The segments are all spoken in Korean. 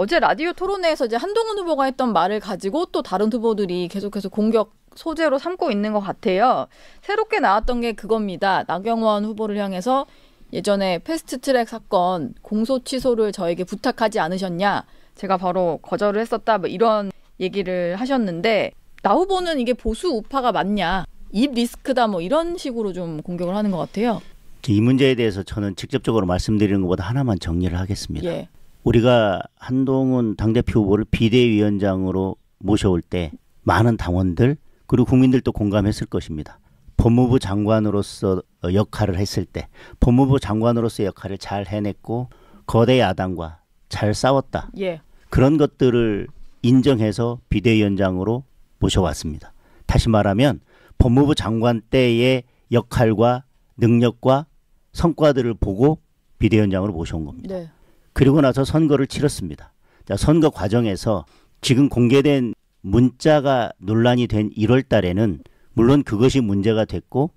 어제 라디오 토론회에서 이제 한동훈 후보가 했던 말을 가지고 또 다른 후보들이 계속해서 공격 소재로 삼고 있는 것 같아요. 새롭게 나왔던 게 그겁니다. 나경원 후보를 향해서 예전에 패스트트랙 사건 공소 취소를 저에게 부탁하지 않으셨냐. 제가 바로 거절을 했었다. 뭐 이런 얘기를 하셨는데 나 후보는 이게 보수 우파가 맞냐. 입 리스크다 뭐 이런 식으로 좀 공격을 하는 것 같아요. 이 문제에 대해서 저는 직접적으로 말씀드리는 것보다 하나만 정리를 하겠습니다. 예. 우리가 한동훈 당대표 후보를 비대위원장으로 모셔올 때 많은 당원들 그리고 국민들도 공감했을 것입니다. 법무부 장관으로서 역할을 했을 때 법무부 장관으로서 역할을 잘 해냈고 거대 야당과 잘 싸웠다. 예. 그런 것들을 인정해서 비대위원장으로 모셔왔습니다. 다시 말하면 법무부 장관 때의 역할과 능력과 성과들을 보고 비대위원장으로 모셔온 겁니다. 네. 그리고 나서 선거를 치렀습니다. 자, 선거 과정에서 지금 공개된 문자가 논란이 된 1월 달에는 물론 그것이 문제가 됐고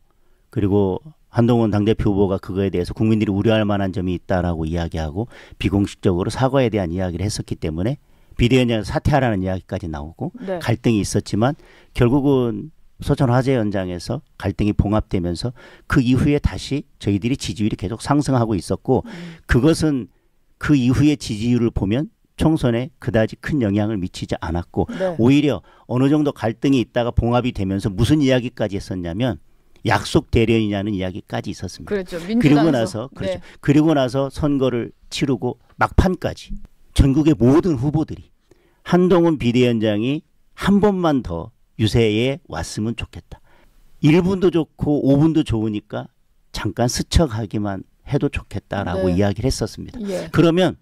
그리고 한동훈 당대표 후보가 그거에 대해서 국민들이 우려할 만한 점이 있다라고 이야기하고 비공식적으로 사과에 대한 이야기를 했었기 때문에 비대위원장에서 사퇴하라는 이야기까지 나오고 네. 갈등이 있었지만 결국은 소천 화재 현장에서 갈등이 봉합되면서 그 이후에 다시 저희들이 지지율이 계속 상승하고 있었고 그것은 그 이후의 지지율을 보면 총선에 그다지 큰 영향을 미치지 않았고 네. 오히려 어느 정도 갈등이 있다가 봉합이 되면서 무슨 이야기까지 했었냐면 약속 대련이냐는 이야기까지 있었습니다. 그렇죠. 그리고 나서 그렇죠. 네. 그리고 나서 선거를 치르고 막판까지 전국의 모든 후보들이 한동훈 비대위원장이 한 번만 더 유세에 왔으면 좋겠다. 1분도 좋고 5분도 좋으니까 잠깐 스쳐가기만 해도 좋겠다라고 네. 이야기를 했었습니다. 예. 그러면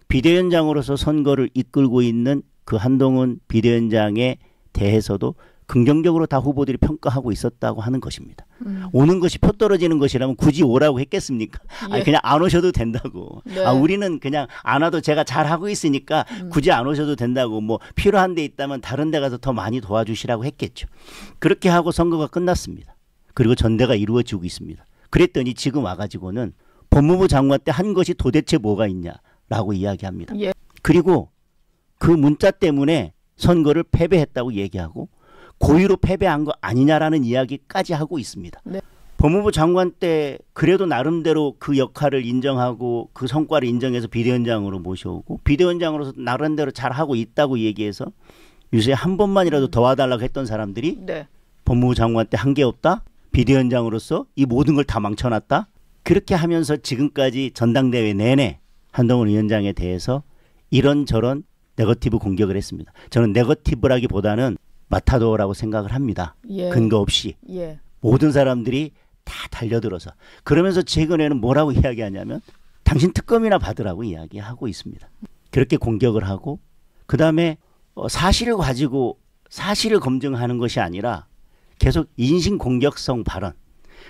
비대위원장으로서 선거를 이끌고 있는 그 한동훈 비대위원장에 대해서도 긍정적으로 다 후보들이 평가하고 있었다고 하는 것입니다. 오는 것이 표 떨어지는 것이라면 굳이 오라고 했겠습니까? 예. 아니, 그냥 안 오셔도 된다고. 네. 우리는 그냥 안 와도 제가 잘하고 있으니까 굳이 안 오셔도 된다고 뭐 필요한 데 있다면 다른 데 가서 더 많이 도와주시라고 했겠죠. 그렇게 하고 선거가 끝났습니다. 그리고 전대가 이루어지고 있습니다. 그랬더니 지금 와가지고는 법무부 장관 때 한 것이 도대체 뭐가 있냐라고 이야기합니다. 예. 그리고 그 문자 때문에 선거를 패배했다고 얘기하고 고의로 패배한 거 아니냐라는 이야기까지 하고 있습니다. 네. 법무부 장관 때 그래도 나름대로 그 역할을 인정하고 그 성과를 인정해서 비대위원장으로 모셔오고 비대위원장으로서 나름대로 잘하고 있다고 얘기해서 유세에 한 번만이라도 더 와달라고 했던 사람들이 네. 법무부 장관 때 한 게 없다? 비대위원장으로서 이 모든 걸 다 망쳐놨다? 그렇게 하면서 지금까지 전당대회 내내 한동훈 위원장에 대해서 이런저런 네거티브 공격을 했습니다. 저는 네거티브라기보다는 마타도라고 생각을 합니다. 예. 근거 없이. 예. 모든 사람들이 다 달려들어서. 그러면서 최근에는 뭐라고 이야기하냐면 당신 특검이나 받으라고 이야기하고 있습니다. 그렇게 공격을 하고 그다음에 사실을 가지고 사실을 검증하는 것이 아니라 계속 인신공격성 발언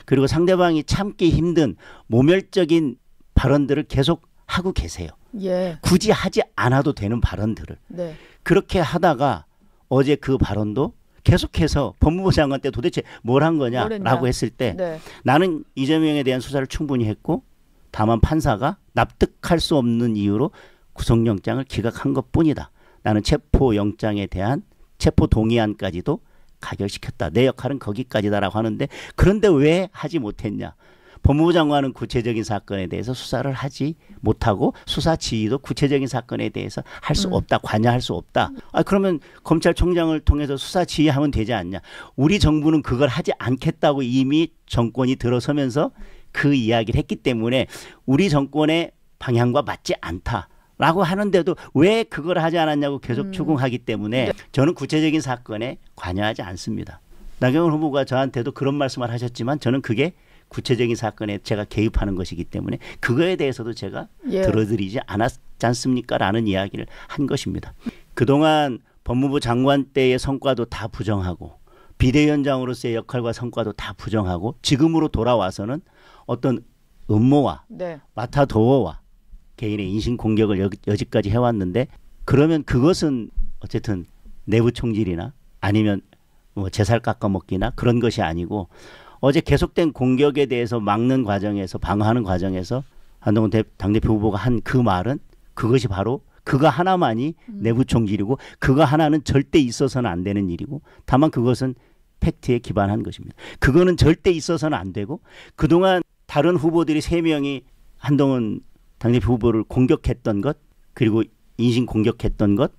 그리고 상대방이 참기 힘든 모멸적인 발언들을 계속 하고 계세요. 예. 굳이 하지 않아도 되는 발언들을. 네. 그렇게 하다가 어제 그 발언도 계속해서 법무부 장관 때 도대체 뭘 한 거냐라고 했을 때 네. 나는 이재명에 대한 수사를 충분히 했고 다만 판사가 납득할 수 없는 이유로 구속영장을 기각한 것뿐이다. 나는 체포영장에 대한 체포동의안까지도 가결시켰다. 내 역할은 거기까지다라고 하는데 그런데 왜 하지 못했냐. 법무부 장관은 구체적인 사건에 대해서 수사를 하지 못하고 수사 지휘도 구체적인 사건에 대해서 할 수 없다. 관여할 수 없다. 그러면 검찰총장을 통해서 수사 지휘하면 되지 않냐. 우리 정부는 그걸 하지 않겠다고 이미 정권이 들어서면서 그 이야기를 했기 때문에 우리 정권의 방향과 맞지 않다라고 하는데도 왜 그걸 하지 않았냐고 계속 추궁하기 때문에 저는 구체적인 사건에 관여하지 않습니다. 나경원 후보가 저한테도 그런 말씀을 하셨지만 저는 그게 구체적인 사건에 제가 개입하는 것이기 때문에 그거에 대해서도 제가 예. 들어드리지 않았지 않습니까? 라는 이야기를 한 것입니다. 그동안 법무부 장관 때의 성과도 다 부정하고 비대위원장으로서의 역할과 성과도 다 부정하고 지금으로 돌아와서는 어떤 음모와 네. 마타도어와 개인의 인신공격을 여지까지 해왔는데 그러면 그것은 어쨌든 내부 총질이나 아니면 뭐 제살 깎아먹기나 그런 것이 아니고 어제 계속된 공격에 대해서 막는 과정에서 방어하는 과정에서 한동훈 당대표 후보가 한 그 말은 그것이 바로 그거 하나만이 내부 총질이고 그거 하나는 절대 있어서는 안 되는 일이고 다만 그것은 팩트에 기반한 것입니다. 그거는 절대 있어서는 안 되고 그동안 다른 후보들이 3명이 한동훈 당대표 후보를 공격했던 것 그리고 인신 공격했던 것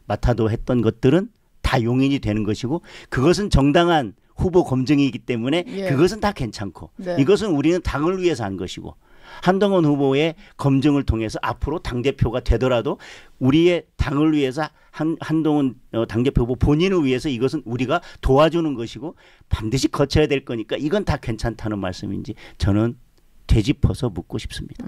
마타도 했던 것들은 다 용인이 되는 것이고 그것은 정당한 후보 검증이기 때문에 예. 그것은 다 괜찮고 네. 이것은 우리는 당을 위해서 한 것이고 한동훈 후보의 검증을 통해서 앞으로 당대표가 되더라도 우리의 당을 위해서 한동훈 당대표 후보 본인을 위해서 이것은 우리가 도와주는 것이고 반드시 거쳐야 될 거니까 이건 다 괜찮다는 말씀인지 저는 되짚어서 묻고 싶습니다.